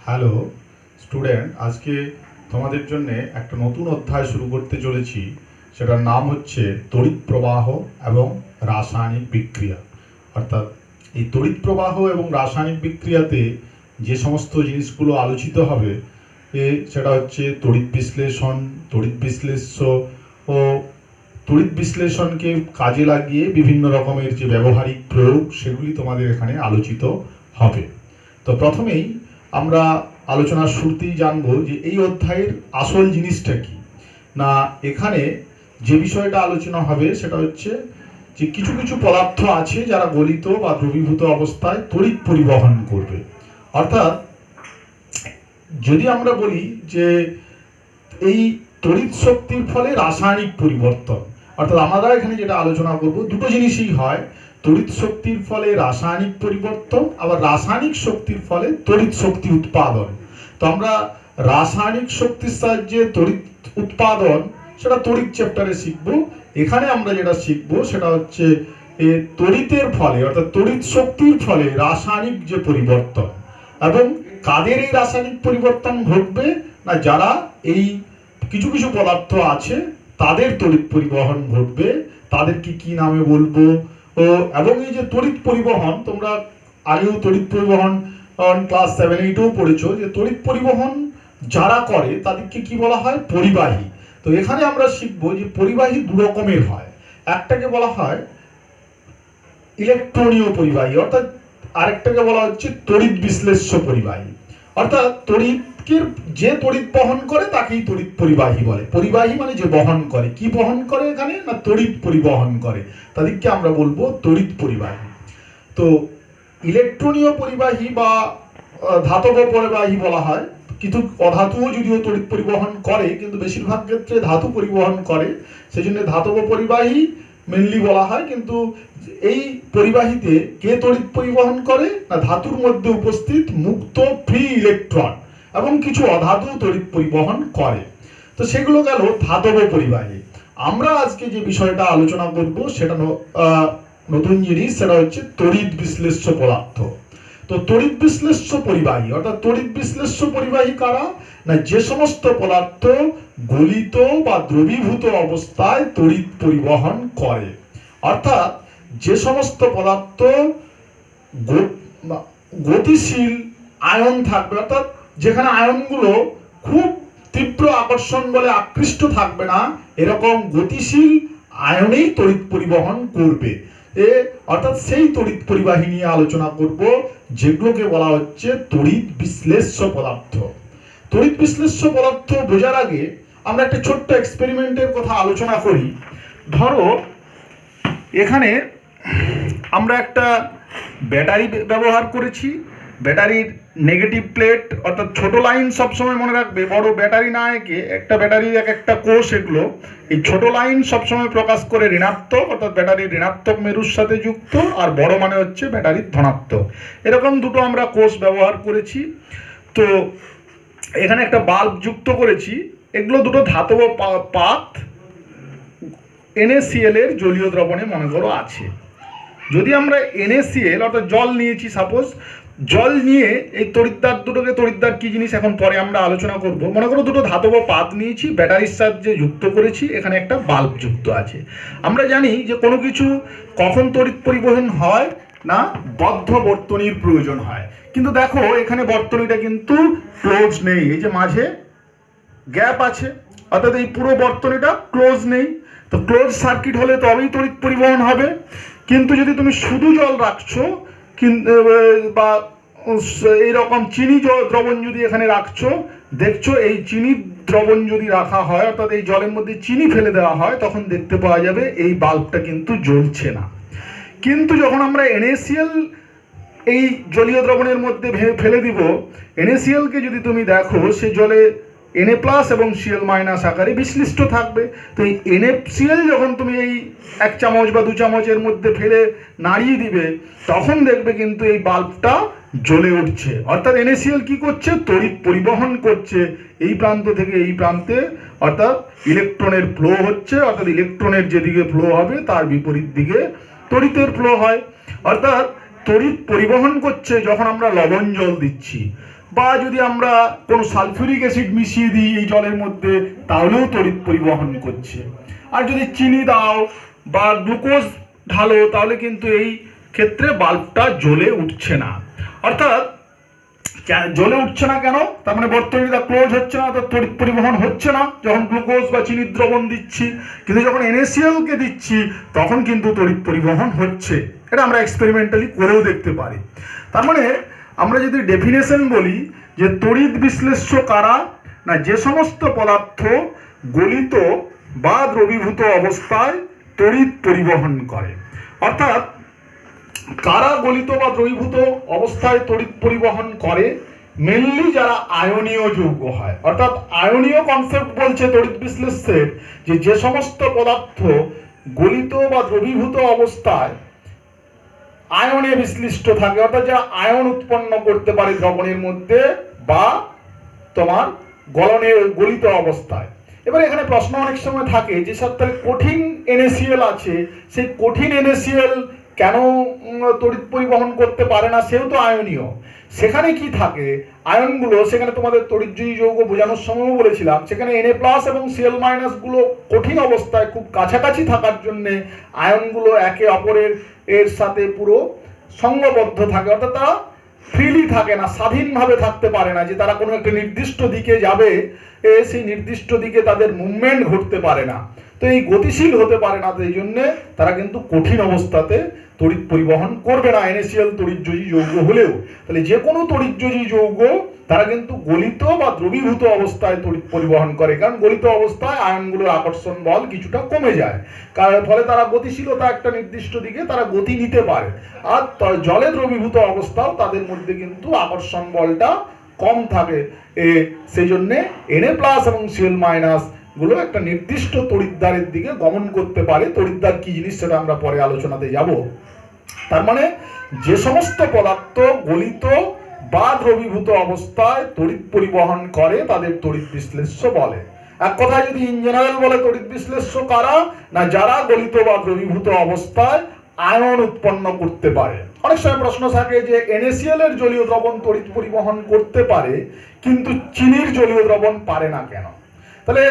Hello student, আজকে তোমাদের জন্য একটা নতুন অধ্যায় শুরু করতে চলেছি। সেটার নাম হচ্ছে তড়িৎ প্রবাহ এবং রাসায়নিক বিক্রিয়া। অর্থাৎ এই তড়িৎ প্রবাহ এবং রাসায়নিক বিক্রিয়াতে যে সমস্ত জিনিসগুলো আলোচিত হবে সেটা হচ্ছে তড়িৎ বিশ্লেষণ, তড়িৎ বিশ্লেষ্য ও তড়িৎ বিশ্লেষণকে কাজে লাগিয়ে বিভিন্ন রকমের যে ব্যবহারিক প্রয়োগ সেগুলি তোমাদের এখানে আলোচিত হবে। তো প্রথমেই আমরা আলোচনার শুরুতেই জানবো যে এই অধ্যায়ের আসল জিনিসটা কি। না, এখানে যে বিষয়টা আলোচনা হবে সেটা হচ্ছে যে কিছু কিছু পদার্থ আছে যারা গলিত বা দ্রবীভূত অবস্থায় তড়িৎ পরিবহন করবে। অর্থাৎ যদি আমরা বলি যে এই তড়িৎ শক্তির ফলে রাসায়নিক পরিবর্তন, অর্থাৎ আমরা এখানে যেটা আলোচনা করব দুটো জিনিসই হয়। তড়িৎ শক্তির ফলে রাসায়নিক পরিবর্তন, আবার রাসায়নিক শক্তির ফলে তড়িৎ শক্তি উৎপাদন। তো আমরা রাসায়নিক শক্তির সাহায্যে তড়িৎ উৎপাদন সেটা তড়িৎ চ্যাপ্টারে শিখব। এখানে আমরা যেটা শিখব সেটা হচ্ছে তড়িতের ফলে অর্থাৎ তড়িৎ শক্তির ফলে রাসায়নিক যে পরিবর্তন, এবং কাদের এই রাসায়নিক পরিবর্তন ঘটবে না যারা এই কিছু কিছু পদার্থ আছে তাদের তড়িৎ পরিবহন ঘটবে, তাদেরকে কি নামে বলবো। ও এবং এই যে তড়িৎ পরিবহন তোমরা আগেও তড়িৎ পরিবহন ক্লাস 7-8-এও পড়েছো যে তড়িৎ পরিবহন যারা করে তাদেরকে কি বলা হয়? পরিবাহী। তো এখানে আমরা শিখবো যে পরিবাহী দু রকমের হয়। একটাকে বলা হয় ইলেকট্রনীয় পরিবাহী, অর্থাৎ আরেকটাকে বলা হচ্ছে তড়িৎ বিশ্লেষ্য পরিবাহী। অর্থাৎ তড়িৎকে যে তড়িৎ বহন করে তাকেই তড়িৎ পরিবাহী বলে। পরিবাহী মানে যে বহন করে, কি বহন করে এখানে না তড়িৎ পরিবহন করে, তাদেরকে আমরা বলবো তড়িৎ পরিবাহী। তো ইলেকট্রনীয় পরিবাহী বা ধাতব পরিবাহী বলা হয়, কিন্তু অধাতুও যদিও তড়িৎ পরিবহন করে, কিন্তু বেশিরভাগ ক্ষেত্রে ধাতু পরিবহন করে, সেই জন্য ধাতব পরিবাহী মেনলি বলা হয়। কিন্তু এই পরিবাহীতে কে তড়িৎ পরিবহন করে না ধাতুর মধ্যে উপস্থিত মুক্ত ফ্রি ইলেকট্রন এবং কিছু অধাতু তড়িৎ পরিবহন করে। তো সেগুলো গেল ধাতব পরিবাহী। আমরা আজকে যে বিষয়টা আলোচনা করব সেটা নতুন জিনিস, সেটা হচ্ছে তড়িৎ বিশ্লেষ্য পদার্থ। তো তড়িৎ বিশ্লেষ্য পরিবাহী অর্থাৎ তড়িৎ বিশ্লেষ্য পরিবাহী কারা না যে সমস্ত পদার্থ গলিত বা দ্রবীভূত অবস্থায় তড়িৎ পরিবহন করে। অর্থাৎ যে সমস্ত পদার্থ গতিশীল আয়ন থাকবে, অর্থাৎ যেখানে আয়নগুলো খুব তীব্র আকর্ষণ বলে আকৃষ্ট থাকবে না, এরকম গতিশীল আয়নেই তড়িৎ পরিবহন করবে। অর্থাৎ সেই তড়িৎ পরিবাহী নিয়ে আলোচনা করব, যেগুলোকে বলা হচ্ছে তড়িৎ বিশ্লেষ্য পদার্থ। তড়িৎ বিশ্লেষ্য পদার্থ বোঝার আগে আমরা একটা ছোট্ট এক্সপেরিমেন্টের কথা আলোচনা করি। ধরো এখানে আমরা একটা ব্যাটারি ব্যবহার করেছি। ব্যাটারির নেগেটিভ প্লেট অর্থাৎ ছোট লাইন সবসময় মনে রাখবে, বড় ব্যাটারি না এঁকে একটা ব্যাটারির এক একটা কোষ, এগুলো এই ছোট লাইন সবসময় প্রকাশ করে ঋণাত্মক, অর্থাৎ ব্যাটারির ঋণাত্মক মেরুর সাথে যুক্ত, আর বড় মানে হচ্ছে ব্যাটারির ধনাত্মক। এরকম দুটো আমরা কোষ ব্যবহার করেছি। তো এখানে একটা বাল্ব যুক্ত করেছি। এগুলো দুটো ধাতব পাত NaCl এর জলীয় দ্রবণে মনে করো আছে। যদি আমরা NaCl অর্থাৎ জল নিয়েছি, সাপোজ জল নিয়ে এই তড়িৎদ্বার দুটোকে, তড়িৎদ্বার কি জিনিস এখন পরে আমরা আলোচনা করব, মনে করো দুটো ধাতব পাত নিয়েছি, ব্যাটারির সাহায্যে যুক্ত করেছি, এখানে একটা বাল্ব যুক্ত আছে। আমরা জানি যে কোনো কিছু কখন তড়িৎ পরিবহন হয় না বদ্ধ বর্তনীর প্রয়োজন হয়। কিন্তু দেখো এখানে বর্তনীটা কিন্তু ক্লোজ নেই, এই যে মাঝে গ্যাপ আছে, অর্থাৎ এই পুরো বর্তনীটা ক্লোজ নেই। তো ক্লোজ সার্কিট হলে তবেই তড়িৎ পরিবহন হবে। কিন্তু যদি তুমি শুধু জল রাখছো বা এইরকম চিনি দ্রবণ যদি এখানে রাখছো, দেখছো এই চিনি দ্রবণ যদি রাখা হয় অর্থাৎ এই জলের মধ্যে চিনি ফেলে দেওয়া হয়, তখন দেখতে পাওয়া যাবে এই বাল্বটা কিন্তু জ্বলছে না। কিন্তু যখন আমরা NaCl এই জলীয় দ্রবণের মধ্যে ফেলে দিব, NaCl কে যদি তুমি দেখো সে জলে Na+ এবং Cl- আকারে বিশ্লিষ্ট থাকবে। তো এই NaCl যখন তুমি এই 1 চামচ বা 2 চামচের মধ্যে ফেলে নাড়িয়ে দিবে, তখন দেখবে কিন্তু এই বাল্বটা জ্বলে উঠছে। অর্থাৎ NaCl কি করছে? তড়িৎ পরিবহন করছে এই প্রান্ত থেকে এই প্রান্তে, অর্থাৎ ইলেকট্রনের ফ্লো হচ্ছে, অর্থাৎ ইলেকট্রনের যেদিকে ফ্লো হবে তার বিপরীত দিকে তড়িতের ফ্লো হয়। অর্থাৎ তড়িৎ পরিবহন করছে যখন আমরা লবণ জল দিচ্ছি। বা যদি আমরা কোনো সালফিউরিক অ্যাসিড মিশিয়ে দিই এই জলের মধ্যে তাহলেও তড়িৎ পরিবহন করছে। আর যদি চিনি দাও বা গ্লুকোজ ঢালো তাহলে কিন্তু এই ক্ষেত্রে বাল্বটা জ্বলে উঠছে না। অর্থাৎ জ্বলে উঠছে না কেন? তার মানে বর্তনীটা ক্লোজ হচ্ছে না, অর্থাৎ তড়িৎ পরিবহন হচ্ছে না যখন গ্লুকোজ বা চিনির দ্রবণ দিচ্ছি। কিন্তু যখন NaCl কে দিচ্ছি তখন কিন্তু তড়িৎ পরিবহন হচ্ছে। এটা আমরা এক্সপেরিমেন্টালি করেও দেখতে পারি। তার মানে আমরা যদি ডেফিনেশন বলি যে তড়িৎ বিশ্লেষ্য কারা, না যে সমস্ত পদার্থ গলিত বা দ্রবীভূত অবস্থায় তড়িৎ পরিবহন করে। অর্থাৎ কারা গলিত বা দ্রবীভূত অবস্থায় তড়িৎ পরিবহন করে? মেনলি যারা আয়নীয় যৌগ হয়। অর্থাৎ আয়নীয় কনসেপ্ট বলছে তড়িৎ বিশ্লেষ্যের যে সমস্ত পদার্থ গলিত বা দ্রবীভূত অবস্থায় আয়নে বিশ্লিষ্ট থাকে, অর্থাৎ যারা আয়ন উৎপন্ন করতে পারে দ্রবণের মধ্যে বা তোমার গলিত অবস্থায়। এবার এখানে প্রশ্ন অনেক সময় থাকে যে স্যার তাহলে কঠিন NaCl আছে, সেই কঠিন NaCl কেন তড়িৎ পরিবহন করতে পারে না? সেও তো আয়নীয়। সেখানে কি থাকে আয়নগুলো, সেখানে তোমাদের তড়িৎজয়ী যৌগ বোঝানোর সময়ও বলেছিলাম, সেখানে Na+ এবং Cl- গুলো কঠিন অবস্থায় খুব কাছাকাছি থাকার জন্য আয়নগুলো একে অপরের সাথে পুরো সঙ্গবদ্ধ থাকে। অর্থাৎ তারা ফ্রিলি থাকে না, স্বাধীনভাবে থাকতে পারে না, যে তারা কোনো একটা নির্দিষ্ট দিকে যাবে সেই নির্দিষ্ট দিকে তাদের মুভমেন্ট ঘটতে পারে না। তো এই গতিশীল হতে পারে না, তো এই জন্য তারা কিন্তু কঠিন অবস্থাতে তড়িৎ পরিবহন করবে না NaCl তড়িৎজয়ী যৌগ হলেও। তাহলে যে কোনো তড়িৎজয়ী যৌগ তারা কিন্তু গলিত বা দ্রবীভূত অবস্থায় তড়িৎ পরিবহন করে, কারণ গলিত অবস্থায় আয়নগুলোর আকর্ষণ বল কিছুটা কমে যায়, কারণ ফলে তারা গতিশীলতা একটা নির্দিষ্ট দিকে তারা গতি নিতে পারে। আর জলে দ্রবীভূত অবস্থাও তাদের মধ্যে কিন্তু আকর্ষণ বলটা কম থাকে, সেই জন্যে Na+ এবং Cl- গুলো একটা নির্দিষ্ট তড়িৎদ্বারের দিকে গমন করতে পারে। তড়িৎদ্বার কি জিনিস সেটা আমরা পরে আলোচনাতে যাব। তার মানে যে সমস্ত পদার্থ গলিত বা দ্রবীভূত অবস্থায় তড়িৎ পরিবহন করে তাদের তড়িৎ বিশ্লেষ্য বলে। এক কথায় যদি ইন জেনারেল বলে তড়িৎ বিশ্লেষ্য কারা, না যারা গলিত বা দ্রবীভূত অবস্থায় আয়ন উৎপন্ন করতে পারে। অনেক সময় প্রশ্ন থাকে যে NaCl এর জলীয় দ্রবণ তড়িৎ পরিবহন করতে পারে কিন্তু চিনির জলীয় দ্রবণ পারে না কেন? তাহলে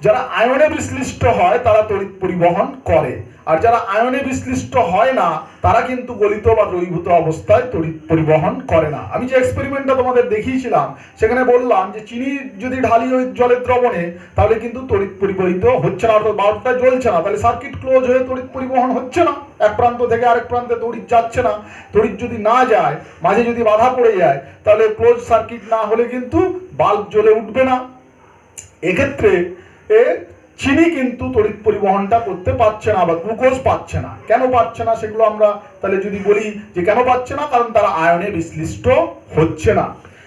যারা আয়নে বিশ্লিষ্ট হয় তারা তড়িৎ পরিবহন করে, আর যারা আয়নে বিশ্লিষ্ট হয় না তারা কিন্তু গলিত বা দ্রবীভূত অবস্থায় তড়িৎ পরিবহন করে না। আমি যে এক্সপেরিমেন্টটা তোমাদের দেখিয়েছিলাম সেখানে বললাম যে চিনি যদি ঢালি ওই জলের দ্রবণে তাহলে কিন্তু তড়িৎ পরিবাহিত হচ্ছে না, অর্থাৎ বাল্বটা জ্বলছে না, তাহলে সার্কিট ক্লোজ হয়ে তড়িৎ পরিবহন হচ্ছে না, এক প্রান্ত থেকে আরেক প্রান্তে তড়িৎ যাচ্ছে না। তড়িৎ যদি না যায়, মাঝে যদি বাধা পড়ে যায়, তাহলে ক্লোজ সার্কিট না হলে কিন্তু বাল্ব জ্বলে উঠবে না। এক্ষেত্রে চিনি কিন্তু তড়িৎ পরিবহনটা করতে পারছে না বা গ্লুকোজ পাচ্ছে না। কেন পাচ্ছে না সেগুলো আমরা তাহলে যদি বলি যে কেন পাচ্ছে না, কারণ তারা আয়নে বিশ্লিষ্ট হচ্ছে না।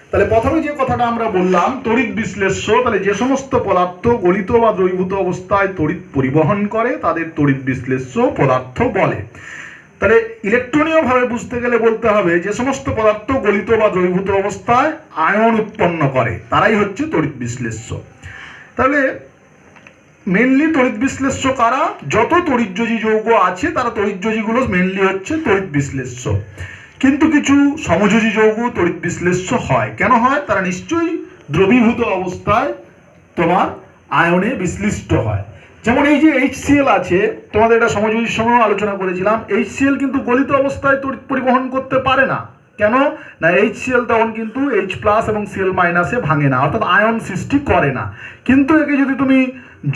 তাহলে প্রথমে যে কথাটা আমরা বললাম তড়িৎ বিশ্লেষ্য, তাহলে যে সমস্ত পদার্থ গলিত বা দ্রবীভূত অবস্থায় তড়িৎ পরিবহন করে তাদের তড়িৎ বিশ্লেষ্য পদার্থ বলে। তাহলে ইলেকট্রনীয় ভাবে বুঝতে গেলে বলতে হবে যে সমস্ত পদার্থ গলিত বা দ্রবীভূত অবস্থায় আয়ন উৎপন্ন করে তারাই হচ্ছে তড়িৎ বিশ্লেষ্য। তাহলে মেনলি তড়িৎ বিশ্লেষ্য কারা? যত তড়িৎযোজী যৌগ আছে তারা তড়িৎযোজীগুলো মেনলি হচ্ছে তড়িৎ বিশ্লেষ্য। কিন্তু কিছু সমযোজী যৌগ তড়িৎ বিশ্লেষ্য হয়। কেন হয়? তারা নিশ্চয়ই দ্রবীভূত অবস্থায় তোমার আয়নে বিশ্লিষ্ট হয়। যেমন এই যে HCl আছে, তোমাদের এটা সমযোজীর সময় আলোচনা করেছিলাম। HCl কিন্তু গলিত অবস্থায় তড়িৎ পরিবহন করতে পারে না। কেন? না HCl তখন কিন্তু H+ এবং Cl- ভাঙে না, অর্থাৎ আয়ন সৃষ্টি করে না। কিন্তু একে যদি তুমি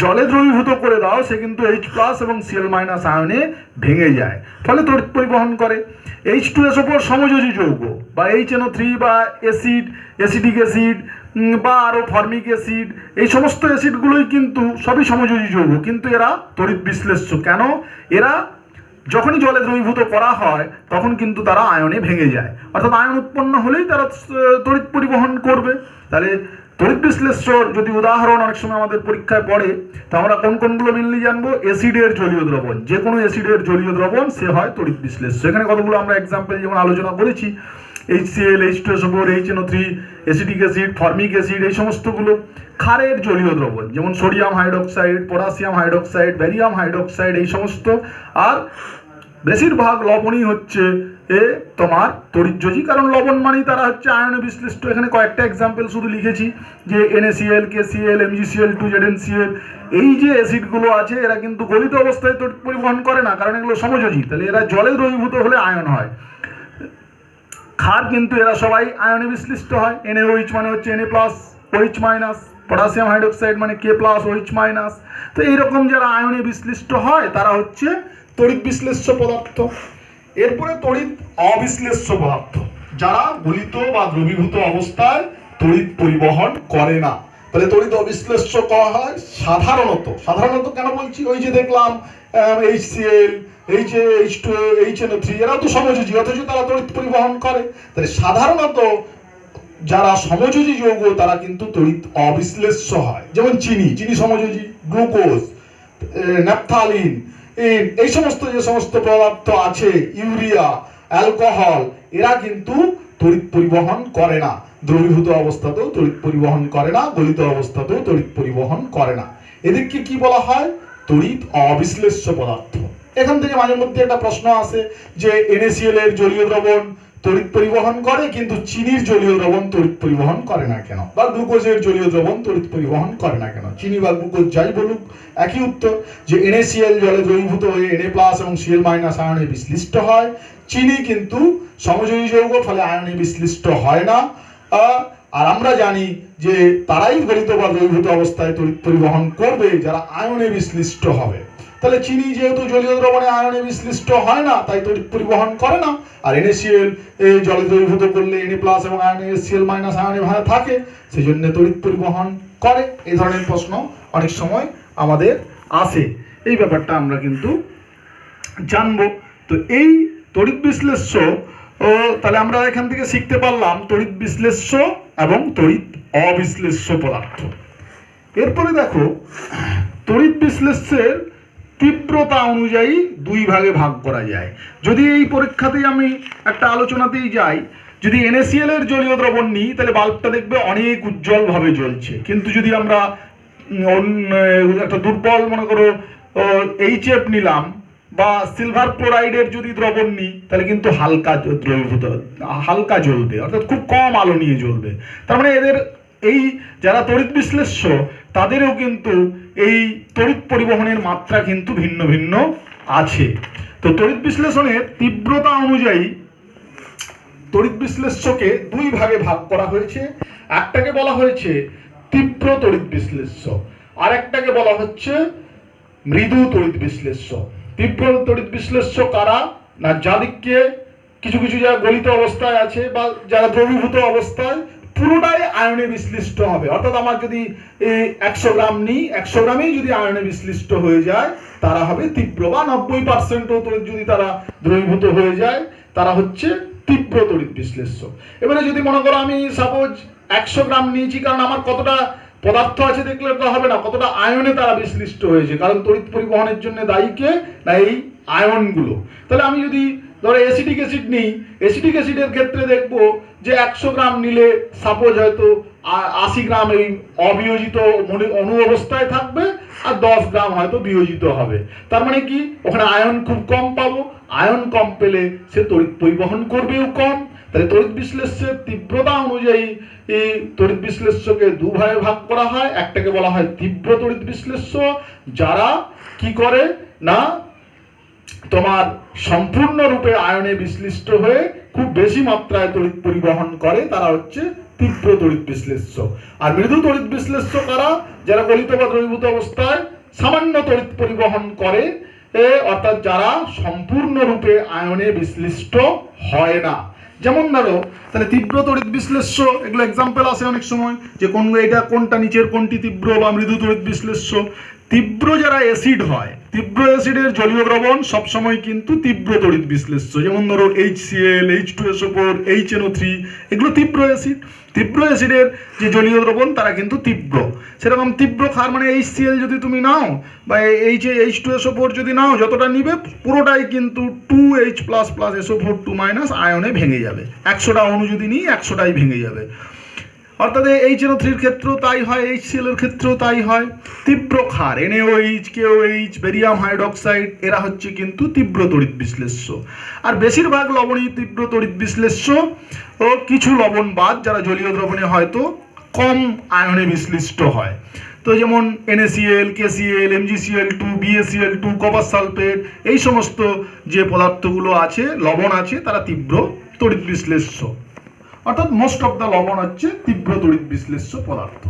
জলে দ্রবীভূত করে দাও সে কিন্তু H+ এবং Cl- আয়নে ভেঙে যায়, ফলে তড়িৎ পরিবহন করে। H2SO4 সমযোজী যৌগ বা HNO3 বা অ্যাসিড, অ্যাসিডিক অ্যাসিড বা আরো ফর্মিক অ্যাসিড, এই সমস্ত অ্যাসিডগুলোই কিন্তু সবই সমযোজী যৌগ, কিন্তু এরা তড়িৎ বিশ্লেষ্য। কেন? এরা যখনই জলে দ্রবীভূত করা হয় তখন কিন্তু তারা আয়নে ভেঙে যায়, অর্থাৎ আয়ন উৎপন্ন হলেই তারা তড়িৎ পরিবহন করবে। তাহলে তড়িৎ বিশ্লেষ্যর যদি উদাহরণ অনেক সময় আমাদের পরীক্ষায় পড়ে, তো আমরা কোন কোনগুলো মেনলি জানবো? অ্যাসিডের জলীয় দ্রবণ, যে কোনো অ্যাসিডের জলীয় দ্রবণ সে হয় তড়িৎ বিশ্লেষ্য। এখানে কতগুলো আমরা এক্সাম্পল যেমন আলোচনা করেছি, HCl, H2SO4, HNO3, acidic acid, formic acid, এই সমস্তগুলো। ক্ষারের জলীয় দ্রবণ যেমন sodium hydroxide, potassium hydroxide, barium hydroxide, এই সমস্ত। আর বেশিরভাগ লবণই হচ্ছে তোমার তড়িৎযোজী, কারণ লবণ মানেই তারা হচ্ছে আয়নে বিশ্লিষ্ট। এখানে কয়েকটা এক্সাম্পল শুধু লিখেছি যে NaCl, KCl, MgCl2, ZnCl, এই যে অ্যাসিডগুলো আছে এরা কিন্তু গলিত অবস্থায় তড়িৎ পরিবহন করে না, কারণ এগুলো সমযোজী। তাহলে এরা জলে দ্রবীভূত হলে আয়ন হয়। ক্ষার কিন্তু এরা সবাই আয়নে বিশ্লিষ্ট হয়। NaOH মানে হচ্ছে Na+, OH minus, potassium hydroxide মানে K+, OH মাইনাস। তো এইরকম যারা আয়নে বিশ্লিষ্ট হয় তারা হচ্ছে তড়িৎ বিশ্লেষ্য পদার্থ। এরপরে তড়িৎ অবিশ্লেষ্য পদার্থ, যারা গলিত বা দ্রবীভূত অবস্থায় তড়িৎ পরিবহন করে না। তাহলে তড়িৎ অবিশ্লেষ্য করা হয় সাধারণত কেন বলছি, ওই যে দেখলাম HCl, H2, HNO3 এরাও তো সমযোজী, অথচ তারা তড়িৎ পরিবহন করে। তাহলে সাধারণত যারা সমযোজী যৌগ তারা কিন্তু তড়িৎ অবিশ্লেষ্য হয়। যেমন চিনি সমযোজী, গ্লুকোজ, ন্যাপথালিন, এই সমস্ত যে সমস্ত পদার্থ আছে, ইউরিয়া, অ্যালকোহল, এরা কিন্তু তড়িৎ পরিবহন করে না। দ্রবীভূত অবস্থাতেও তড়িৎ পরিবহন করে না, গলিত অবস্থাতেও তড়িৎ পরিবহন করে না। এদেরকে কি বলা হয়? তড়িৎ অবিশ্লেষ্য পদার্থ। এখান থেকে মাঝে মধ্যে একটা প্রশ্ন আসে যে NaCl এর জলীয় দ্রবণ তড়িৎ পরিবহন করে কিন্তু চিনির জলীয় দ্রবণ তড়িৎ পরিবহন করে না কেন, বা গ্লুকোজের জলীয় দ্রবণ তড়িৎ পরিবহন করে না কেন। চিনি বা গ্লুকোজ যাই বলুক একই উত্তর, যে NaCl জলে দ্রবীভূত হয়ে Na+ এবং Cl- আয়নে বিশ্লিষ্ট হয়। চিনি কিন্তু সমযোজী যৌগ, ফলে আয়নে বিশ্লিষ্ট হয় না। আর আমরা জানি যে তারাই গলিত বা দ্রবীভূত অবস্থায় তড়িৎ পরিবহন করবে যারা আয়নে বিশ্লিষ্ট হবে। তাহলে চিনি যেহেতু জলীয় দ্রবণে আয়নে বিশ্লিষ্ট হয় না, তাই তড়িৎ পরিবহন করে না। আর NaCl জলে দ্রবীভূত করলে Na+ এবং আয়নে Cl- আয়নে ভাগে থাকে, সেই জন্য তড়িৎ পরিবহন করে। এই ধরনের প্রশ্ন অনেক সময় আমাদের আসে, এই ব্যাপারটা আমরা কিন্তু জানবো। তো এই তড়িৎ বিশ্লেষ্য, তাহলে আমরা এখান থেকে শিখতে পারলাম তড়িৎ বিশ্লেষ্য এবং তড়িৎ অবিশ্লেষ্য পদার্থ। এরপরে দেখো, তড়িৎ বিশ্লেষ্যের তীব্রতা অনুযায়ী দুই ভাগে ভাগ করা যায়। যদি এই পরীক্ষাতেই আমি একটা আলোচনাতেই যাই, যদি NaCl এর জলীয় দ্রবণ নিই তাহলে বাল্বটা দেখবে অনেক উজ্জ্বলভাবে জ্বলছে। কিন্তু যদি আমরা একটা দুর্বল মনে করো HF নিলাম বা সিলভার ক্লোরাইডের যদি দ্রবণ নিই তাহলে কিন্তু হালকা জ্বলবে, অর্থাৎ খুব কম আলো নিয়ে জ্বলবে। তার মানে এদের এই যারা তড়িৎ বিশ্লেষ্য তাদেরও কিন্তু এই তড়িৎ পরিবহনের মাত্রা কিন্তু ভিন্ন ভিন্ন আছে। তো তড়িৎ বিশ্লেষণের তীব্রতা অনুযায়ী তড়িৎ বিশ্লেষ্যকে দুই ভাগে ভাগ করা হয়েছে। একটাকে বলা হয়েছে তীব্র তড়িৎ বিশ্লেষ্য, আর একটাকে বলা হচ্ছে মৃদু তড়িৎ বিশ্লেষ্য। তীব্র তড়িৎ বিশ্লেষ্য কারা না, যাদেরকে কিছু যারা গলিত অবস্থায় আছে বা যারা দ্রবীভূত অবস্থায় পুরোটাই আয়নে বিশ্লিষ্ট হবে। অর্থাৎ আমার যদি 100 গ্রাম নিই, 100 গ্রামেই যদি আয়নে বিশ্লিষ্ট হয়ে যায় তারা হবে তীব্র, বা 90% তড়িৎ যদি তারা দ্রবীভূত হয়ে যায় তারা হচ্ছে তীব্র তড়িৎ বিশ্লেষ্য। এবারে যদি মনে করো আমি সাপোজ 100 গ্রাম নিয়েছি, কারণ আমার কতটা পদার্থ আছে দেখলে তো হবে না, কতটা আয়নে তারা বিশ্লিষ্ট হয়েছে, কারণ তড়িৎ পরিবহনের জন্য দায়ী কে না, এই আয়নগুলো। তাহলে আমি যদি ধরো অ্যাসিডিক অ্যাসিড নিই, অ্যাসিডিক অ্যাসিডের ক্ষেত্রে দেখবো যে 100 গ্রাম নিলে সাপোজ হয়তো 80 গ্রাম এই অবিয়োজিত অণু অবস্থায় থাকবে আর 10 গ্রাম হয়তো বিয়োজিত হবে। তার মানে কি, ওখানে আয়ন খুব কম পাবো, আয়ন কম পেলে সে তড়িৎ পরিবহন করবেও কম। তাহলে তড়িৎ বিশ্লেষ্যের তীব্রতা অনুযায়ী এই তড়িৎ বিশ্লেষ্যকে দুভাগে ভাগ করা হয়। একটাকে বলা হয় তীব্র তড়িৎ বিশ্লেষ্য, যারা কি করে না তোমার সম্পূর্ণরূপে আয়নে বিশ্লিষ্ট হয়ে খুব বেশি মাত্রায় তড়িৎ পরিবহন করে, তারা হচ্ছে তীব্র তড়িৎ বিশ্লেষ্য। আর মৃদু তড়িৎ বিশ্লেষ্য কারা, যারা গলিত বা দ্রবীভূত অবস্থায় সামান্য তড়িৎ পরিবহন করে, অর্থাৎ যারা সম্পূর্ণরূপে আয়নে বিশ্লিষ্ট হয় না। যেমন ধরো, তাহলে তীব্র তড়িৎ বিশ্লেষ্য এগুলো এক্সাম্পল আসে অনেক সময় যে এটা কোনটা নিচের কোনটি তীব্র বা মৃদু তড়িৎ বিশ্লেষ্য। তীব্র যারা অ্যাসিড হয়, তীব্র অ্যাসিডের জলীয় দ্রবণ সবসময় কিন্তু তীব্র তড়িৎ বিশ্লেষ্য। যেমন ধরো HCl, H2SO4, HNO3 এগুলো তীব্র অ্যাসিড। তীব্র অ্যাসিডের যে জলীয় দ্রবণ তারা কিন্তু তীব্র। সেরকম তীব্র ক্ষার মানে HCl যদি তুমি নাও বা H2SO4 যদি নাও, যতটা নিবে পুরোটাই কিন্তু 2H++ SO4 2- আয়নে ভেঙে যাবে। 100টা অণু যদি নিই 100টাই ভেঙে যাবে। অর্থাৎ HNO3 ক্ষেত্রেও তাই হয়, HCl এর ক্ষেত্রেও তাই হয়। তীব্র ক্ষার NaOH, KOH, বেরিয়াম হাইড্রোক্সাইড এরা হচ্ছে কিন্তু তীব্র তড়িৎ বিশ্লেষ্য। আর বেশিরভাগ লবণই তীব্র তড়িৎ বিশ্লেষ্য ও কিছু লবণ বাদ যারা জলীয় দ্রবণে হয়তো কম আয়নে বিশ্লিষ্ট হয়। তো যেমন NaCl, KCl, MgCl2, BaCl2, copper sulphate এই সমস্ত যে পদার্থগুলো আছে লবণ আছে তারা তীব্র তড়িৎ বিশ্লেষ্য। অর্থাৎ মোস্ট অফ দ্য লবণ হচ্ছে তীব্র তড়িৎ বিশ্লেষ্য পদার্থ।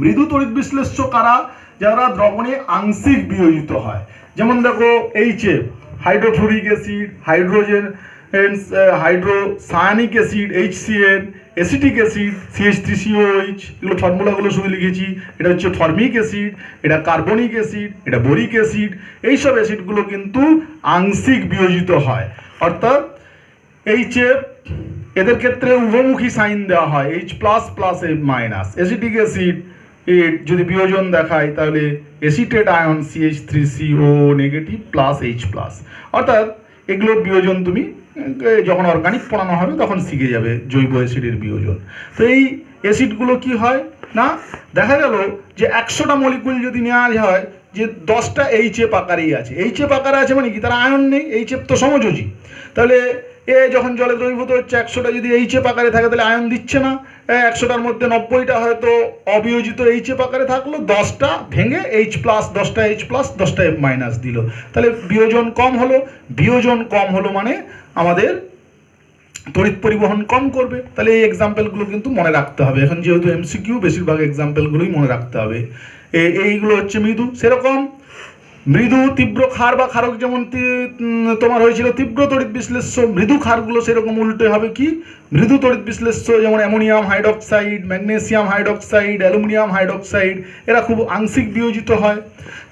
মৃদু তড়িৎ বিশ্লেষ্য কারা? যারা দ্রবণে আংশিক বিয়োজিত হয়। যেমন দেখো HF, hydrofluoric acid, hydrogen hydrocyanic acid, HCl, acetic acid, CH3COH, এগুলো ফর্মুলাগুলো শুধু লিখেছি। এটা হচ্ছে ফর্মিক অ্যাসিড, এটা কার্বনিক অ্যাসিড, এটা বোরিক অ্যাসিড। এইসব অ্যাসিডগুলো কিন্তু আংশিক বিয়োজিত হয়। অর্থাৎ HF এদের ক্ষেত্রে উভমুখী সাইন দেওয়া হয়, H plus plus F minus. Acetic acid এর যদি বিয়োজন দেখায় তাহলে acetate ion CH3CO negative plus H plus. অর্থাৎ এগুলোর বিয়োজন তুমি যখন অর্গানিক পড়ানো হবে তখন শিখে যাবে জৈব অ্যাসিডের বিয়োজন। তো এই অ্যাসিডগুলো কি হয় না, দেখা গেল যে 100টা মলিকুল যদি নেওয়া হয় যে 10টা HF আকারেই আছে। HF আকারে আছে মানে কি, তারা আয়ন নেই, HF তো সমযোজী। তাহলে যখন জলে দ্রবীভূত হচ্ছে 100টা যদি HF আকারে থাকে তাহলে আয়ন দিচ্ছে না। 100টার মধ্যে 90টা হয়তো অবিয়োজিত HF আকারে থাকলো, 10টা ভেঙে H প্লাস, 10টা H প্লাস, 10টা F মাইনাস দিল। তাহলে বিয়োজন কম হলো। বিয়োজন কম হলো মানে আমাদের তড়িৎ পরিবহন কম করবে। তাহলে এই এক্সাম্পলগুলো কিন্তু মনে রাখতে হবে। এখন যেহেতু MCQ বেশিরভাগ এক্সাম্পলগুলোই মনে রাখতে হবে। এইগুলো হচ্ছে মৃদু। সেরকম মৃদু তীব্র ক্ষার বা ক্ষারক যেমন তোমার হয়েছিল তীব্র তড়িৎ বিশ্লেষ্য, মৃদু ক্ষারগুলো সেরকম উল্টে হবে কি মৃদু তড়িৎ বিশ্লেষ্য। যেমন ammonium hydroxide, magnesium hydroxide, aluminium hydroxide এরা খুব আংশিক বিয়োজিত হয়।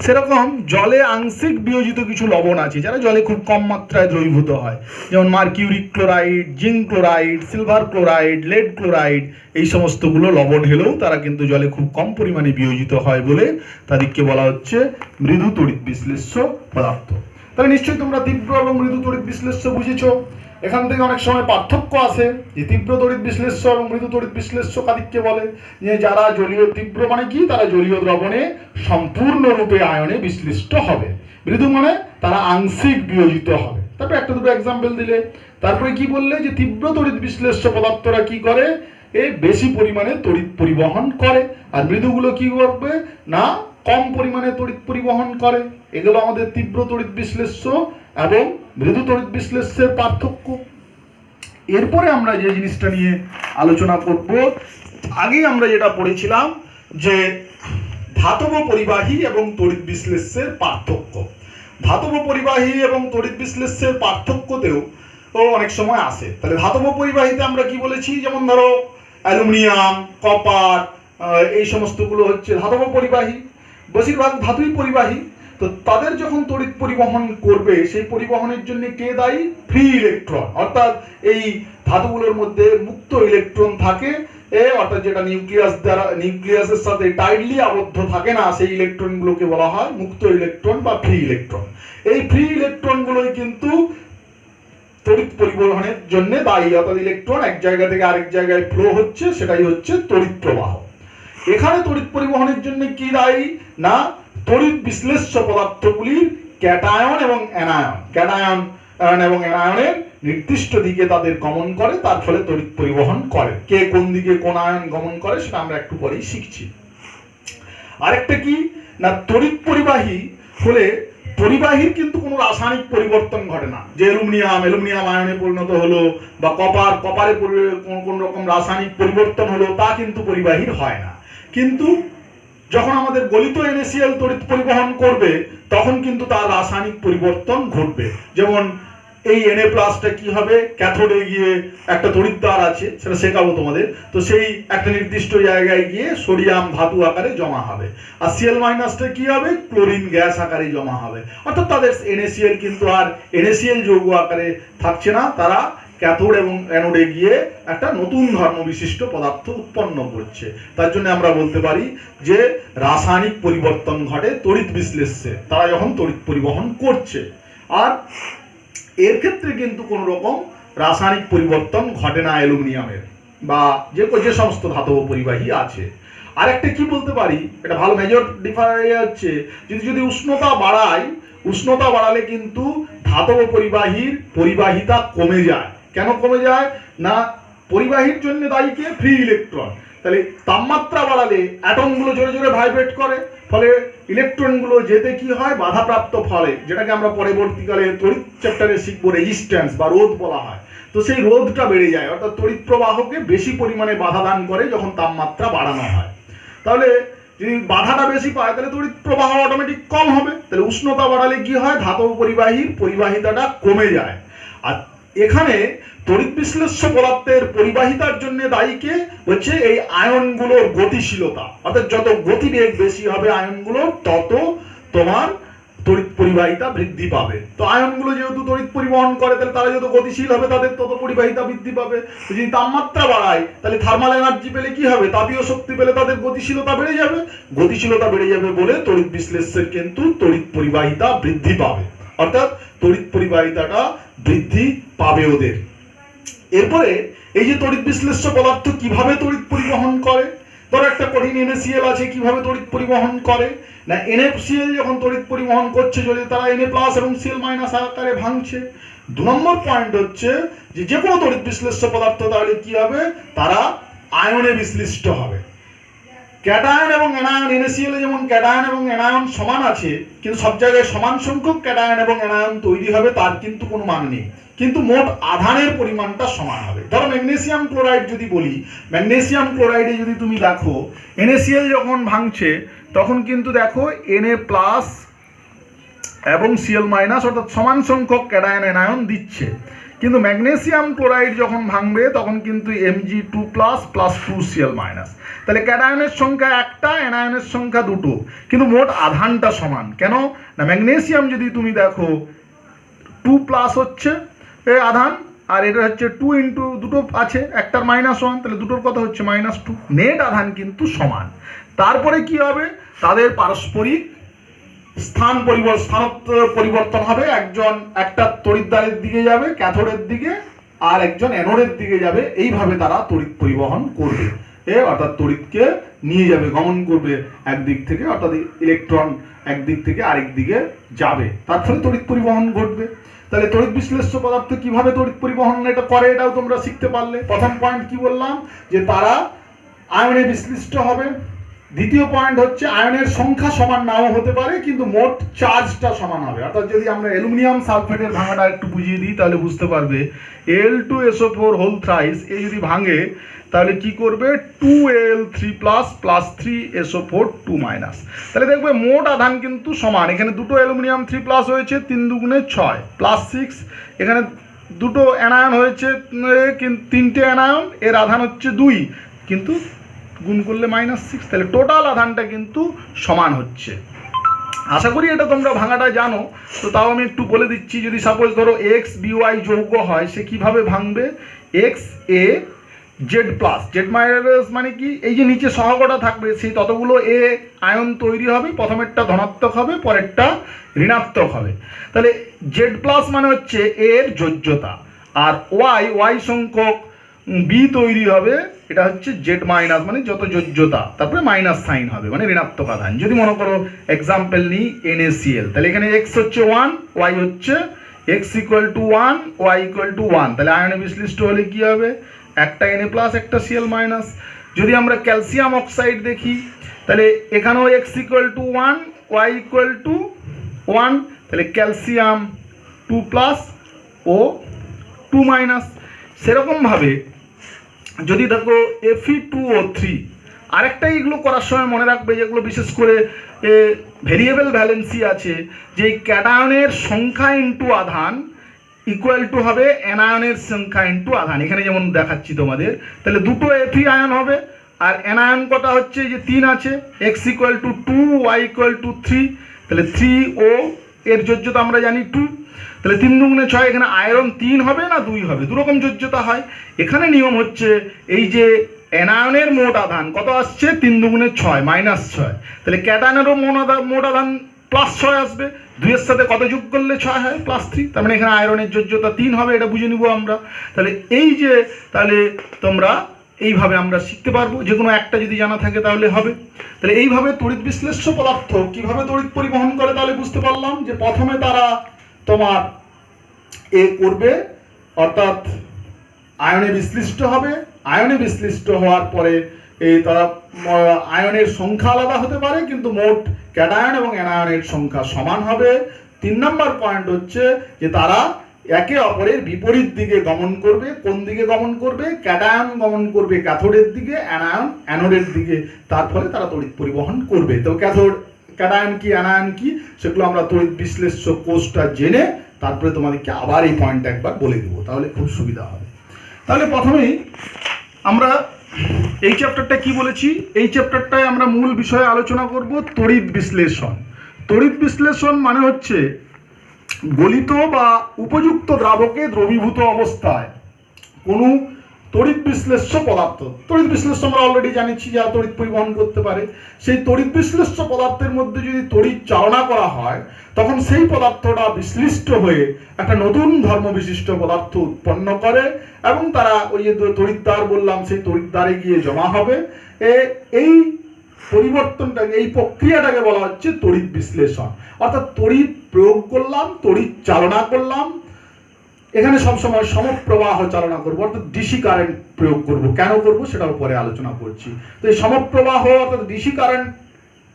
সেরকম জলে আংশিক বিয়োজিত কিছু লবণ আছে যারা জলে খুব কম মাত্রায় দ্রবীভূত হয়। যেমন mercuric chloride, zinc chloride, silver chloride, lead chloride এই সমস্তগুলো লবণ হলেও তারা কিন্তু জলে খুব কম পরিমাণে বিয়োজিত হয় বলে তাদেরকে বলা হচ্ছে মৃদু তড়িৎ বিশ্লেষ্য পদার্থ। তাহলে নিশ্চয়ই তোমরা তীব্র এবং মৃদু তড়িৎ বিশ্লেষ্য বুঝেছো। এখান থেকে অনেক সময় পার্থক্য আছে যে তীব্র তড়িৎ বিশ্লেষ্য এবং মৃদু তড়িৎ বিশ্লেষ্য কাদিককে বলে, যে যারা জলীয় তীব্র মানে কি, তারা জলীয় দ্রবণে সম্পূর্ণরূপে আয়নে বিশ্লিষ্ট হবে। মৃদু মানে তারা আংশিক বিয়োজিত হবে। তারপরে একটা দুটো এক্সাম্পল দিলে। তারপরে কি বললে যে তীব্র তড়িৎ বিশ্লেষ্য পদার্থরা কি করে, বেশি পরিমাণে তড়িৎ পরিবহন করে। আর মৃদুগুলো কি করবে না, কম পরিমাণে তড়িৎ পরিবহন করে। এগুলো আমাদের তীব্র তড়িৎ বিশ্লেষ্য এবং মৃদু তড়িৎ বিশ্লেষ্যের পার্থক্য। এরপরে আমরা যে জিনিসটা নিয়ে আলোচনা করব, আগেই আমরা যেটা পড়েছিলাম যে ধাতব পরিবাহী এবং তড়িৎ বিশ্লেষ্যের পার্থক্য। ধাতব পরিবাহী এবং তড়িৎ বিশ্লেষ্যের পার্থক্যতেও অনেক সময় আসে। তাহলে ধাতব পরিবাহীতে আমরা কি বলেছি, যেমন ধরো অ্যালুমিনিয়াম, কপার এই সমস্তগুলো হচ্ছে ধাতব পরিবাহী। বেশিরভাগ ধাতুই পরিবাহী। তো তাদের যখন তড়িৎ পরিবহন করবে সেই পরিবহনের জন্য কে দায়ী, ফ্রি ইলেকট্রন। অর্থাৎ এই ধাতুগুলোর মধ্যে মুক্ত ইলেকট্রন থাকে, অর্থাৎ যেটা নিউক্লিয়াসের সাথে টাইটলি আবদ্ধ থাকে না, সেই ইলেকট্রনগুলোকে বলা হয় মুক্ত ইলেকট্রন বা ফ্রি ইলেকট্রন। এই ফ্রি ইলেকট্রনগুলোই কিন্তু তড়িৎ পরিবহনের জন্য দায়ী। অর্থাৎ ইলেকট্রন এক জায়গা থেকে আরেক জায়গায় ফ্লো হচ্ছে, সেটাই হচ্ছে তড়িৎ প্রবাহ। এখানে তড়িৎ পরিবহনের জন্য কি দায়ী না, তড়িৎ বিশ্লেষ্য পদার্থগুলির ক্যাটায়ন এবং অ্যানায়ন। ক্যাটায়ন এবং অ্যানায়নের নির্দিষ্ট দিকে তাদের গমন করে, তার ফলে তড়িৎ পরিবহন করে। কে কোন দিকে কোন আয়ন গমন করে সেটা আমরা একটু পরেই শিখছি। আরেকটা কি না, তড়িৎ পরিবাহী হলে পরিবাহীর কিন্তু কোনো রাসায়নিক পরিবর্তন ঘটে না। যে অ্যালুমিনিয়াম আয়নে পরিণত হলো বা কপারে কোন রকম রাসায়নিক পরিবর্তন হলো, তা কিন্তু পরিবাহীর হয় না। কিন্তু যখন আমাদের গলিত NaCl তড়িৎ পরিবহন করবে তখন কিন্তু তার রাসায়নিক পরিবর্তন ঘটবে। যেমন এই Na+টা কি হবে, ক্যাথোডে গিয়ে একটা তড়িৎদ্বার আছে, সেটা শেখাবো তোমাদের। তো সেই একটা নির্দিষ্ট জায়গায় গিয়ে সোডিয়াম ধাতু আকারে জমা হবে। আর Cl- কি হবে, ক্লোরিন গ্যাস আকারে জমা হবে। অর্থাৎ তাদের NaCl কিন্তু আর NaCl যৌগ আকারে থাকছে না, তারা ক্যাথোড এবং অ্যানোডে গিয়ে একটা নতুন ধর্ম বিশিষ্ট পদার্থ উৎপন্ন করছে। তার জন্য আমরা বলতে পারি যে রাসায়নিক পরিবর্তন ঘটে তড়িৎ বিশ্লেষ্যে, তারা যখন তড়িৎ পরিবহন করছে। আর এর ক্ষেত্রে কিন্তু কোনো রকম রাসায়নিক পরিবর্তন ঘটে না অ্যালুমিনিয়ামের। বা যে সমস্ত ধাতব পরিবাহী আছে। আর একটা কি বলতে পারি, এটা ভালো মেজর ডিফারেন্স হচ্ছে যদি উষ্ণতা বাড়ালে কিন্তু ধাতব পরিবাহীর পরিবাহিতা কমে যায়। কেন কমে যায় না, পরিবাহীর জন্য দায়ী কে? Free electron. তাহলে তাপমাত্রা বাড়ালে অ্যাটমগুলো জোরে জোরে ভাইব্রেট করে, ফলে ইলেকট্রনগুলো যেতে কি হয়? বাধাপ্রাপ্ত ফলে, যেটাকে আমরা পরবর্তীকালে তড়িৎ চ্যাপ্টারে শিখবো, রেজিস্ট্যান্স বা রোধ বলা হয়। তো সেই রোধটা বেড়ে যায়, অর্থাৎ তড়িৎ প্রবাহকে বেশি পরিমাণে বাধা দান করে যখন তাপমাত্রা বাড়ানো হয়। তাহলে যদি বাধাটা বেশি পায় তাহলে তড়িৎ প্রবাহ অটোমেটিক কম হবে। তাহলে উষ্ণতা বাড়ালে কি হয়? ধাতব পরিবাহীর পরিবাহিতাটা কমে যায়। আর এখানে তড়িৎ বিশ্লেষ্য পদার্থের পরিবাহিতার জন্য দায়ী কে? হচ্ছে এই আয়নগুলোর গতিশীলতা, অর্থাৎ যত গতিবেগ বেশি হবে আয়নগুলোর, তত তোমার তড়িৎ পরিবাহিতা বৃদ্ধি পাবে। তো আয়নগুলো যেহেতু তড়িৎ পরিবহন করে, তাহলে তারা যত গতিশীল হবে তাদের তত পরিবাহিতা বৃদ্ধি পাবে। তো যদি তাপমাত্রা বাড়ায় তাহলে থার্মাল এনার্জি পেলে কি হবে? তাপীয় শক্তি পেলে তাদের গতিশীলতা বেড়ে যাবে। গতিশীলতা বেড়ে যাবে বলে তড়িৎ বিশ্লেষ্যের কিন্তু তড়িৎ পরিবাহিতা বৃদ্ধি পাবে, অর্থাৎ তড়িৎ পরিবাহিতাটা বৃদ্ধি পাবে ওদের। এরপরে এই যে তড়িৎ বিশ্লেষ্য পদার্থ কিভাবে তড়িৎ পরিবহন করে, ধরো একটা কঠিন NaCl আছে, কিভাবে তড়িৎ পরিবহন করে না, NaCl যখন তড়িৎ পরিবহন করছে যদি তারা Na+ এবং Cl- আকারে ভাঙছে। 2 নম্বর পয়েন্ট হচ্ছে যে কোনো তড়িৎ বিশ্লেষ্য পদার্থ তাহলে কি হবে? তারা আয়নে বিশ্লিষ্ট হবে। ক্যাটায়ন এবং অ্যানায়ন, NaCl যেমন ক্যাটায়ন এবং অ্যানায়ন সমান আছে, কিন্তু সব জায়গায় সমান সংখ্যক ক্যাটায়ন এবং অ্যানায়ন তৈরি হবে তার কিন্তু কোনো মান নেই, কিন্তু মোট আধানের পরিমাণটা সমান হবে। ধরো ম্যাগনেসিয়াম ক্লোরাইড যদি বলি, ম্যাগনেসিয়াম ক্লোরাইডে যদি তুমি দেখো NaCl যখন ভাঙছে তখন কিন্তু দেখো Na+ এবং Cl- অর্থাৎ সমান সংখ্যক ক্যাটায়ন অ্যানায়ন দিচ্ছে, কিন্তু ম্যাগনেসিয়াম ক্লোরাইড যখন ভাঙবে তখন কিন্তু Mg2+ + 2Cl-। তাহলে ক্যাটায়নের সংখ্যা একটা, অ্যানায়নের সংখ্যা দুটো, কিন্তু মোট আধানটা সমান। কেন না, ম্যাগনেসিয়াম যদি তুমি দেখো 2+ হচ্ছে আধান, আর এটা হচ্ছে 2 ইন্টু দুটো আছে, একটার -1, তাহলে দুটোর কথা হচ্ছে -2। নেট আধান কিন্তু সমান। তারপরে কি হবে? তাদের পারস্পরিক স্থান পরিবর্তন হবে। একজন একটা তড়িৎদ্বারের দিকে যাবে, ক্যাথোডের দিকে, আর একজন অ্যানোডের দিকে যাবে। এইভাবে তারা তড়িৎ পরিবহন করবে, অর্থাৎ তড়িৎকে নিয়ে যাবে, গমন করবে একদিক থেকে, অর্থাৎ ইলেকট্রন একদিক থেকে আরেক দিকে যাবে, তার ফলে তড়িৎ পরিবহন ঘটবে। তাহলে তড়িৎ বিশ্লেষ্য পদার্থ কিভাবে তড়িৎ পরিবহন এটা করে, এটাও তোমরা শিখতে পারলে। প্রথম পয়েন্ট কি বললাম? যে তারা আয়নে বিশ্লিষ্ট হবে। দ্বিতীয় পয়েন্ট হচ্ছে আয়নের সংখ্যা সমান নাও হতে পারে, কিন্তু মোট চার্জটা সমান হবে। অর্থাৎ যদি আমরা অ্যালুমিনিয়াম সালফেটের ভাঙাটা একটু বুঝিয়ে দিই তাহলে বুঝতে পারবে। Al2SO4 হোল থ্রাইস এ যদি ভাঙে তাহলে কি করবে? 2Al3+ + 3SO4 2-। তাহলে দেখবে মোট আধান কিন্তু সমান। এখানে দুটো অ্যালুমিনিয়াম 3+ হয়েছে, 3 দুগুণে 6 + 6, এখানে দুটো অ্যানায়ন হয়েছে, তিনটে অ্যানায়ন, এর আধান হচ্ছে 2, কিন্তু গুণ করলে -6, তাহলে টোটাল আধানটা কিন্তু সমান হচ্ছে। আশা করি এটা তোমরা ভাঙাটা জানো। তো তাও আমি একটু বলে দিচ্ছি। যদি সাপোজ ধরো XBY যৌগ হয়, সে কিভাবে ভাঙবে? XaZ+, মানে কি? এই যে নিচে সহগটা থাকবে সেই ততগুলো A আয়ন তৈরি হবে, প্রথমেরটা ধনাত্মক হবে, পরেরটা ঋণাত্মক হবে। তাহলে Z+ মানে হচ্ছে A এর যোজ্যতা, আর Y সংখ্যক B তৈরি হবে, এটা হচ্ছে Z- মানে যত যোজ্যতা, তারপরে মাইনাস সাইন হবে, মানে ঋণাত্মক আধান। যদি মনে করো এক্সাম্পল নিই NaCl, তাহলে এখানে X হচ্ছে 1, Y হচ্ছে X = 1, Y = 1, তাহলে আয়নে বিশ্লিষ্ট হলে কি হবে? একটা Na+, একটা Cl-। যদি আমরা ক্যালসিয়াম অক্সাইড দেখি তাহলে এখানেও X = 1, Y = 1, তাহলে ক্যালসিয়াম 2+ ও 2-। সেরকমভাবে যদি দেখো Fe2O3, আরেকটা এগুলো করার সময় মনে রাখবে, যেগুলো বিশেষ করে ভেরিয়েবল ভ্যালেন্সি আছে, যে ক্যাটায়নের সংখ্যা ইন্টু আধান ইকুয়াল টু হবে অ্যানায়নের সংখ্যা ইন্টু আধান। এখানে যেমন দেখাচ্ছি তোমাদের, তাহলে দুটো Fe আয়ন হবে, আর অ্যানায়ন কটা হচ্ছে? যে 3 আছে। X = 2, Y = 3, তাহলে 3O এর যোজ্যতা আমরা জানি 2, তাহলে 3 দুগুণে 6, এখানে আয়রন 3 হবে না 2 হবে, দুরকম যোজ্যতা হয়। এখানে নিয়ম হচ্ছে এই যে অ্যানায়নের মোট আধান কত আসছে? 3 দুগুণে 6 -6, তাহলে ক্যাটায়নেরও মোট আধান +6 আসবে। 2 এর সাথে কত যোগ করলে 6 হয়? +3, তার মানে এখানে আয়রনের যোজ্যতা 3 হবে, এটা বুঝে নিব আমরা। তাহলে এই যে তাহলে তোমরা এইভাবে আমরা শিখতে পারবো, যে কোনো একটা যদি জানা থাকে তাহলে হবে। তাহলে এইভাবে তড়িৎ বিশ্লেষ্য পদার্থ কিভাবে তড়িৎ পরিবহন করে তাহলে বুঝতে পারলাম যে প্রথমে তারা তোমার করবে, অর্থাৎ আয়নে বিশ্লিষ্ট হবে। আয়নে বিশ্লিষ্ট হওয়ার পরে তারা আয়নের সংখ্যা আলাদা হতে পারে, কিন্তু মোট ক্যাটায়ন এবং অ্যানায়নের সংখ্যা সমান হবে। 3 নম্বর পয়েন্ট হচ্ছে যে তারা একে অপরের বিপরীত দিকে গমন করবে। কোন দিকে গমন করবে? ক্যাটায়ন গমন করবে ক্যাথোডের দিকে, অ্যানায়ন অ্যানোডের দিকে। তার ফলে তারা তড়িৎ পরিবহন করবে। তো ক্যাটায়ন কি, অ্যানায়ন কি, সেগুলো আমরা তড়িৎ বিশ্লেষ্য কোর্সটা জেনে তারপরে তোমাদেরকে আবার এই পয়েন্টটা একবার বলে দেবো, তাহলে খুব সুবিধা হবে। তাহলে প্রথমেই আমরা এই চ্যাপ্টারটা কি বলেছি, এই চ্যাপ্টারটায় আমরা মূল বিষয়ে আলোচনা করব তড়িৎ বিশ্লেষণ। তড়িৎ বিশ্লেষণ মানে হচ্ছে গলিত বা উপযুক্ত দ্রাবকে দ্রবীভূত অবস্থায় কোনো তড়িৎ বিশ্লেষ্য পদার্থ, তড়িৎ বিশ্লেষ্য আমরা অলরেডি জানিছি যা তড়িৎ পরিবহন করতে পারে, সেই তড়িৎ বিশ্লেষ্য পদার্থের মধ্যে যদি তড়িৎ চালনা করা হয় তখন সেই পদার্থটা বিশ্লিষ্ট হয়ে একটা নতুন ধর্ম বিশিষ্ট পদার্থ উৎপন্ন করে এবং তারা ওই যে তড়িৎদ্বার বললাম সেই তড়িৎদ্বারে গিয়ে জমা হবে। এই পরিবর্তনটাকে, এই প্রক্রিয়াটাকে বলা হচ্ছে তড়িৎ বিশ্লেষণ। অর্থাৎ তড়িৎ প্রয়োগ করলাম, তড়িৎ চালনা করলাম, এখানে সবসময় সমপ্রবাহ চালনা করবো, অর্থাৎ ডিসি কারেন্ট প্রয়োগ করব। কেন করব সেটাও পরে আলোচনা করছি। তো এই সমপ্রবাহ অর্থাৎ ডিসি কারেন্ট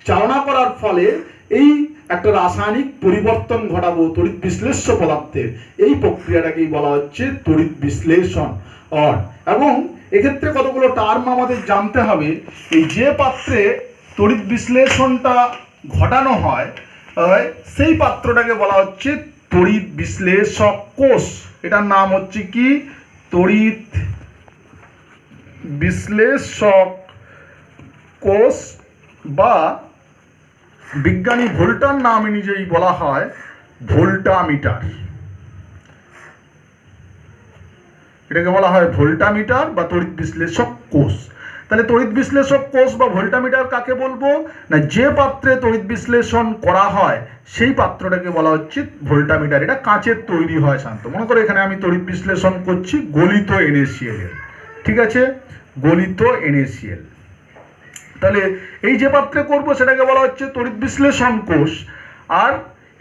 চালনা করার ফলে এই একটা রাসায়নিক পরিবর্তন ঘটাবো তড়িৎ বিশ্লেষ্য পদার্থের, এই প্রক্রিয়াটাকেই বলা হচ্ছে তড়িৎ বিশ্লেষণ। এবং এক্ষেত্রে কতগুলো টার্ম আমাদের জানতে হবে। এই যে পাত্রে তড়িৎ বিশ্লেষণটা ঘটানো হয় সেই পাত্রটাকে বলা হচ্ছে তড়িৎ বিশ্লেষক কোষ। এটার নাম হচ্ছে কি? তড়িৎ বিশ্লেষক কোষ, বা বিজ্ঞানী ভোল্টার নাম নিজেই বলা হয় ভোল্টামিটার। এটাকে বলা হয় ভোল্টামিটার বা তড়িৎ বিশ্লেষক কোষ। তাহলে তড়িৎ বিশ্লেষক কোষ বা ভোল্টামিটার কাকে বলবো না? যে পাত্রে তড়িৎ বিশ্লেষণ করা হয় সেই পাত্রটাকে বলা হচ্ছে ভোল্টামিটার। এটা কাঁচের তৈরি হয় শান্ত। মনে করো এখানে আমি তড়িৎ বিশ্লেষণ করছি গলিত NaCl এর, ঠিক আছে, গলিত NaCl। তাহলে এই যে পাত্রে করব সেটাকে বলা হচ্ছে তড়িৎ বিশ্লেষণ কোষ। আর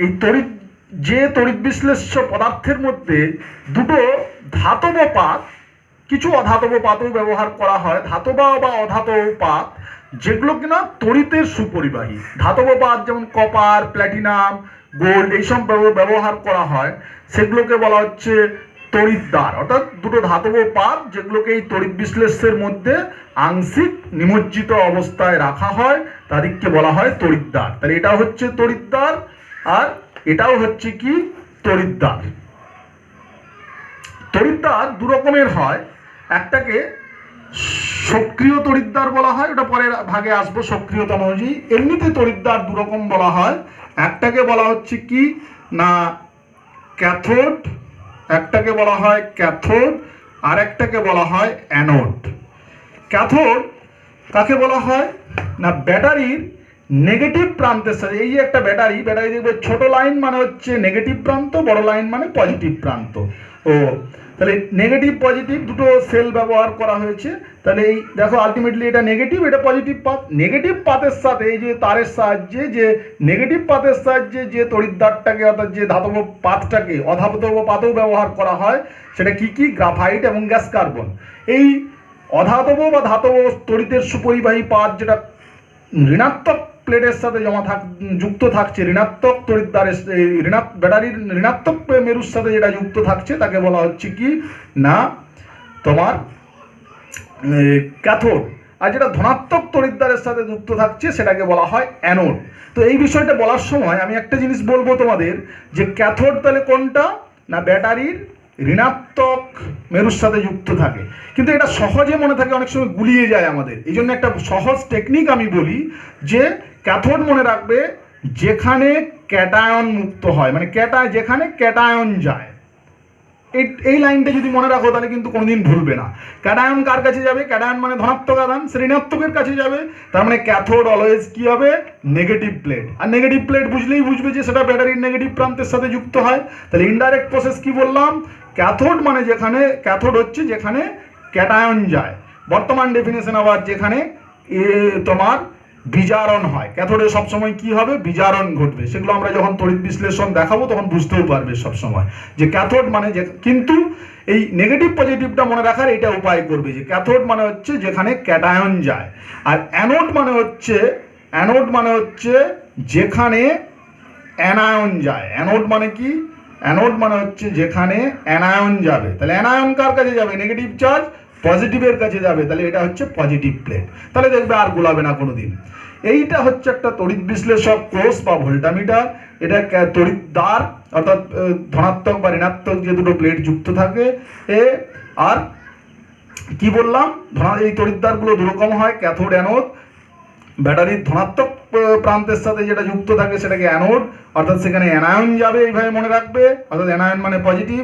এই তড়িৎ বিশ্লেষ্য পদার্থের মধ্যে দুটো ধাতব পাত, কিছু অধাতব পাতও ব্যবহার করা হয়, ধাতব বা অধাতব পাত যেগুলো কিনা তড়িতের সুপরিবাহী। ধাতব পাত যেমন কপার, প্ল্যাটিনাম, গোল্ড এইসব ব্যবহার করা হয়, সেগুলোকে বলা হচ্ছে তড়িৎদ্বার। অর্থাৎ দুটো ধাতব পাত যেগুলোকে এই তড়িৎ বিশ্লেষ্যের মধ্যে আংশিক নিমজ্জিত অবস্থায় রাখা হয় তাদেরকে বলা হয় তড়িৎদ্বার। তাহলে এটা হচ্ছে তড়িৎদ্বার আর এটাও হচ্ছে কি? তড়িৎদ্বার। তড়িৎদ্বার দু রকমের হয়, একটাকে সক্রিয় তড়িৎদ্বার বলা হয়, ওটা পরের ভাগে আসবো সক্রিয়তা অনুযায়ী। এমনিতে তড়িৎদ্বার দু রকম বলা হয়, একটাকে বলা হচ্ছে কি না ক্যাথোড, একটাকে বলা হয় ক্যাথোড আর একটাকে বলা হয় অ্যানোড। ক্যাথোড কাকে বলা হয় না ব্যাটারির নেগেটিভ প্রান্তের সাথে, এই যে একটা ব্যাটারি দেখবে ছোট লাইন মানে হচ্ছে নেগেটিভ প্রান্ত, বড় লাইন মানে পজিটিভ প্রান্ত। তাহলে নেগেটিভ পজিটিভ দুটো সেল ব্যবহার করা হয়েছে। তাহলে এই দেখো আলটিমেটলি এটা নেগেটিভ, এটা পজিটিভ পাত। নেগেটিভ পাতের সাথে এই যে তারের সাহায্যে, যে নেগেটিভ পাতের সাহায্যে যে তড়িৎদ্বারটাকে অর্থাৎ যে ধাতব পাতটাকে অধাতব পাতেও ব্যবহার করা হয়, সেটা কি কি? গ্রাফাইট এবং গ্যাস কার্বন। এই অধাতব বা ধাতব তড়িতের সুপরিবাহী পাত যেটা ঋণাত্মক প্লেটের সাথে যুক্ত থাকছে, ঋণাত্মক তড়িৎদ্বারের ব্যাটারির ঋণাত্মক মেরুর সাথে যেটা যুক্ত থাকছে তাকে বলা হচ্ছে কি না তোমার ক্যাথোড। আর যেটা ধনাত্মক তড়িৎদ্বারের সাথে যুক্ত থাকছে সেটাকে বলা হয় অ্যানোড। তো এই বিষয়টা বলার সময় আমি একটা জিনিস বলবো তোমাদের, যে ক্যাথোড তাহলে কোনটা না ব্যাটারির ঋণাত্মক মেরুর সাথে যুক্ত থাকে, কিন্তু এটা সহজে মনে থাকে, অনেক সময় গুলিয়ে যায় আমাদের। এই জন্য একটা সহজ টেকনিক আমি বলি, যে ক্যাথোড মনে রাখবে যেখানে ক্যাটায়ন মুক্ত হয়, মানে যেখানে ক্যাটায়ন যায়। এই লাইনটা যদি মনে রাখো তাহলে কিন্তু কোনোদিন ভুলবে না। ক্যাটায়ন কার কাছে যাবে? ক্যাটায়ন মানে ধনাত্মক আধান, সে ঋণাত্মকের কাছে যাবে। তার মানে ক্যাথোড অলওয়েজ কি হবে? Negative plate. আর নেগেটিভ প্লেট বুঝবে যে সেটা ব্যাটারির নেগেটিভ প্রান্তের সাথে যুক্ত হয়। তাহলে ইনডাইরেক্ট প্রসেস কি বললাম? ক্যাথোড মানে যেখানে, ক্যাথোড হচ্ছে যেখানে ক্যাটায়ন যায়। বর্তমান ডেফিনেশন আবার যেখানে তোমার বিজারণ হয়, ক্যাথোডে সবসময় কি হবে, বিজারণ ঘটবে। সেগুলো আমরা যখন তড়িৎ বিশ্লেষণ দেখাবো তখন বুঝতেও পারবে সবসময় যে ক্যাথোড মানে যে, কিন্তু এই নেগেটিভ পজিটিভটা মনে রাখার এটা উপায় করবে যে ক্যাথোড মানে হচ্ছে যেখানে ক্যাটায়ন যায়, আর অ্যানোড মানে হচ্ছে যেখানে অ্যানায়ন যায়। অ্যানোড মানে কি, অ্যানোড মানে হচ্ছে যেখানে অ্যানায়ন যাবে। তাহলে অ্যানায়ন কার কাছে যাবে, নেগেটিভ চার্জ পজিটিভের কাছে যাবে, তাহলে এটা হচ্ছে পজিটিভ প্লেট। তাহলে দেখবে আর গোলাবে না কোনোদিন। এইটা হচ্ছে একটা তড়িৎ বিশ্লেষক কোষ বা ভোল্টামিটার। এটা তড়িৎদ্বার অর্থাৎ ধনাত্মক বা ঋণাত্মক যে দুটো প্লেট যুক্ত থাকে। আর কি বললাম, এই তড়িৎদ্বারগুলো দুরকম হয়, ক্যাথোড অ্যানোড। ব্যাটারির ধনাত্মক প্রান্তের সাথে যেটা যুক্ত থাকে সেটাকে অ্যানোড, অর্থাৎ সেখানে অ্যানায়ন যাবে, এইভাবে মনে রাখবে। অর্থাৎ অ্যানায়ন মানে পজিটিভ,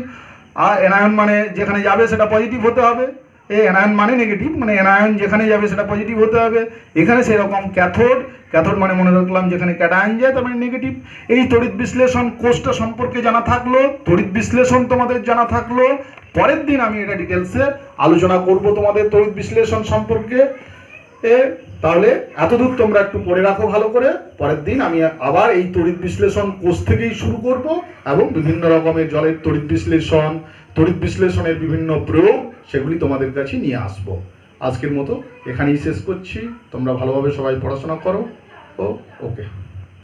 আর অ্যানায়ন মানে যেখানে যাবে সেটা পজিটিভ হতে হবে। অ্যানায়ন মানে নেগেটিভ, মানে অ্যানায়ন যেখানে যাবে সেটা পজিটিভ হতে হবে। এখানে সেরকম ক্যাথোড, ক্যাথোড মানে মনে রাখলাম যেখানে ক্যাটায়ন যায় তার মানে নেগেটিভ। এই তড়িৎ বিশ্লেষণ কোষটা সম্পর্কে জানা থাকলো, তড়িৎ বিশ্লেষণ তোমাদের জানা থাকলো। পরের দিন আমি এটা ডিটেলসে আলোচনা করব তোমাদের তড়িৎ বিশ্লেষণ সম্পর্কে। তাহলে এতদূর তোমরা একটু পড়ে রাখো ভালো করে। পরের দিন আমি আবার এই তড়িৎ বিশ্লেষণ কোষ থেকেই শুরু করব এবং বিভিন্ন রকমের জলের তড়িৎ বিশ্লেষণের বিভিন্ন প্রয়োগ সেগুলি তোমাদের কাছে নিয়ে আসব। আজকের মতো এখানেই শেষ করছি। তোমরা ভালোভাবে সবাই পড়াশোনা করো। ওকে।